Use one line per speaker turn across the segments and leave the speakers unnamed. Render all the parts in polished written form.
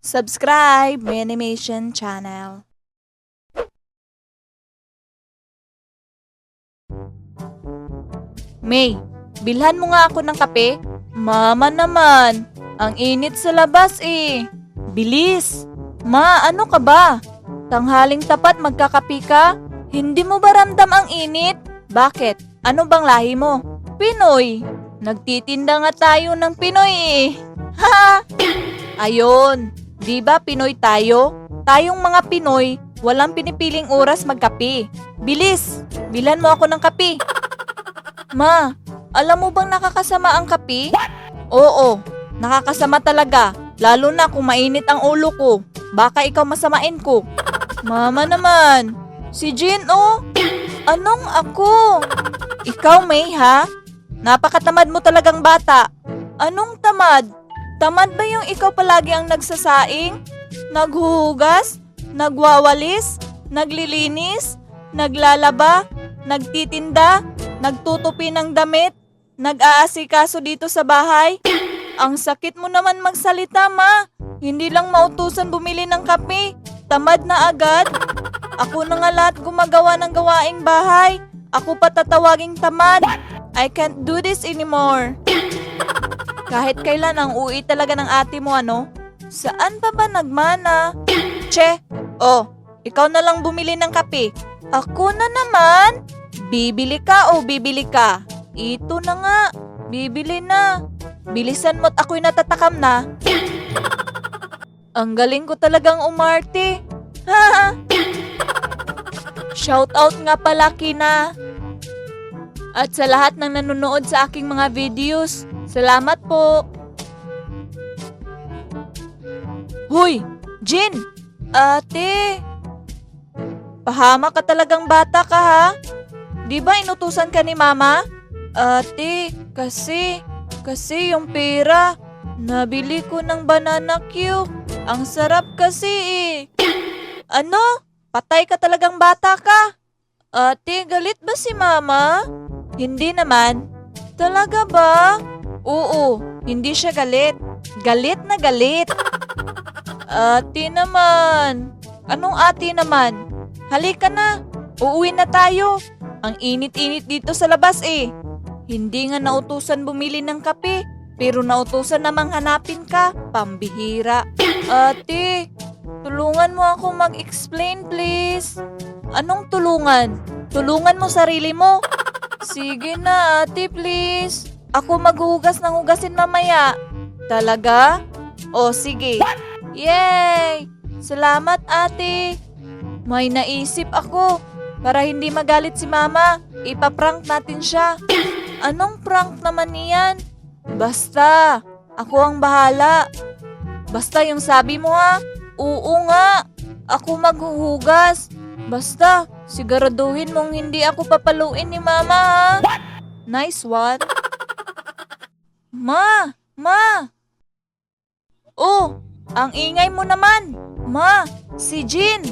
Subscribe my animation channel. May, bilhan mo nga ako ng kape? Mama naman, ang init sa labas eh. Bilis! Ma, ano ka ba? Tanghaling tapat magkakapi ka? Hindi mo ba ramdam ang init? Bakit? Ano bang lahi mo? Pinoy! Nagtitinda nga tayo ng Pinoy eh. Ha! Ayon, di ba Pinoy tayo? Tayong mga Pinoy, walang pinipiling oras magkape. Bilis! Bilhan mo ako ng kape. Ma, alam mo bang nakakasama ang kape? Oo, nakakasama talaga. Lalo na kung mainit ang ulo ko. Baka ikaw masamain ko. Mama naman. Si Jean oh. Anong ako? Ikaw May ha? Napakatamad mo talagang bata. Anong tamad? Tamad ba yung ikaw palagi ang nagsasaing? Naghuhugas? Nagwawalis? Naglilinis? Naglalaba? Nagtitinda? Nagtutupi ng damit? Nag-aasikaso dito sa bahay? Ang sakit mo naman magsalita, ma. Hindi lang mautusan bumili ng kape. Tamad na agad. Ako na nga lahat gumagawa ng gawaing bahay. Ako pa tatawaging tamad. I can't do this anymore. Kahit kailan ang ui talaga ng ate mo, ano? Saan pa ba nagmana? Che, oh, ikaw na lang bumili ng kape. Ako na naman? Bibili ka o bibili ka? Ito na nga, bibili na. Bilisan mo't ako'y natatakam na. Ang galing ko talagang umarte. Ha? Shoutout nga pala kina. At sa lahat ng nanonood sa aking mga videos, salamat po. Hoy, Jin! Ate! Pahama ka talagang bata ka ha? Di ba inutusan ka ni mama? Ate, kasi yung pera, nabili ko ng banana Q. Ang sarap kasi eh. Ano? Patay ka talagang bata ka? Ate, galit ba si mama? Hindi naman. Talaga ba? Oo, hindi siya galit. Galit na galit. Ate naman. Anong ate naman? Halika na. Uuwi na tayo. Ang init-init dito sa labas eh. Hindi nga nautusan bumili ng kape, pero nautusan namang hanapin ka. Pambihira. Ate, tulungan mo ako mag-explain please. Anong tulungan? Tulungan mo sarili mo. Sige na ate please. Ako maghuhugas ng hugasin mamaya. Talaga? O sige. Yay! Salamat ate. May naisip ako. Para hindi magalit si mama, ipaprank natin siya. Anong prank naman iyan? Basta, ako ang bahala. Basta yung sabi mo ha? Oo nga, ako maghuhugas. Basta, siguraduhin mong hindi ako papaluin ni mama ha? Nice one. Ma! Oh, ang ingay mo naman. Ma, si Jean.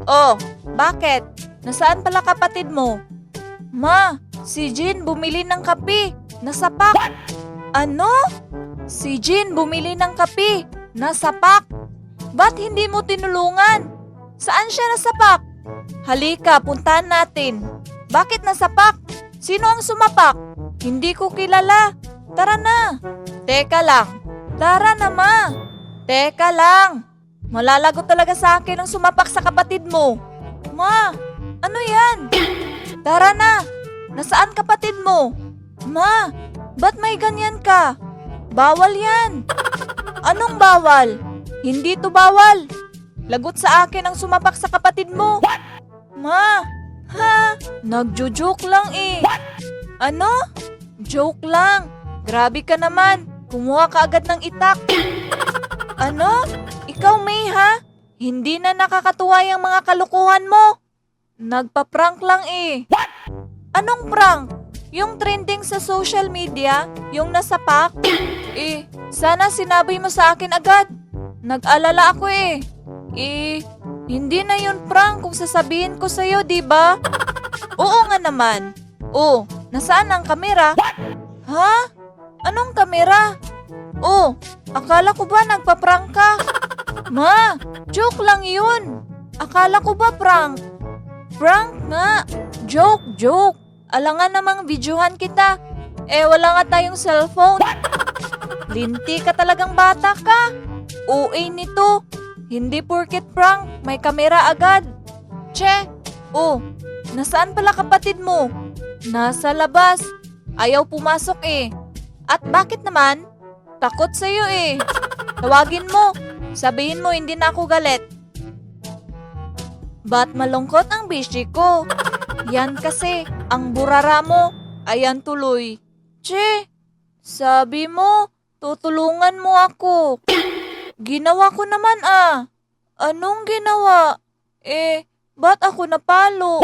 Oh, bakit? Nasaan pala kapatid mo? Ma, si Jean bumili ng kape. Nasapak. Ano? Si Jean bumili ng kape. Nasapak. Ba't hindi mo tinulungan? Saan siya nasapak? Halika, puntahan natin. Bakit nasapak? Sino ang sumapak? Hindi ko kilala. Tara na. Teka lang. Tara na, ma. Teka lang. Malalago talaga sa akin ang sumapak sa kapatid mo. Ma, ano yan? Tara na. Nasaan kapatid mo? Ma, ba't may ganyan ka? Bawal yan. Anong bawal? Hindi to bawal. Lagot sa akin ang sumapak sa kapatid mo. Ma, ha? Nagjo-joke lang eh. Ano? Joke lang. Grabe ka naman. Kumuha ka agad ng itak. Ano? Ikaw May ha? Hindi na nakakatuwa yung mga kalukuhan mo. Nagpa-prank lang eh. Anong prank? Yung trending sa social media? Yung nasapak? Eh, sana sinabi mo sa akin agad. Nag-alala ako eh. Eh, hindi na yun prank kung sasabihin ko sa'yo, di ba? Oo nga naman. Oh, nasaan ang kamera? Ha? Anong kamera? Oh, akala ko ba nagpa-prank ka? Ma, joke lang yun. Akala ko ba prank? Prank nga. Joke. Alangan namang videohan kita. Wala nga tayong cellphone. Linti ka talagang bata ka. OA nito. Hindi porket prank, may kamera agad. Che, nasaan pala kapatid mo? Nasa labas. Ayaw pumasok At bakit naman? Takot sa'yo Tawagin mo. Sabihin mo hindi na ako galit. Ba't malungkot ang bishi ko? Yan kasi, ang burara mo. Ayan tuloy. Che, sabi mo, tutulungan mo ako. Ginawa ko naman Anong ginawa? Ba't ako napalo?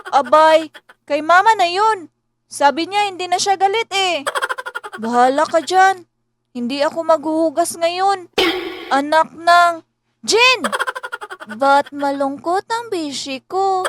Abay, kay mama na yun. Sabi niya hindi na siya galit Bahala ka dyan. Hindi ako maghuhugas ngayon. Anak ng... Jin! Ba't malungkot ang bishi ko?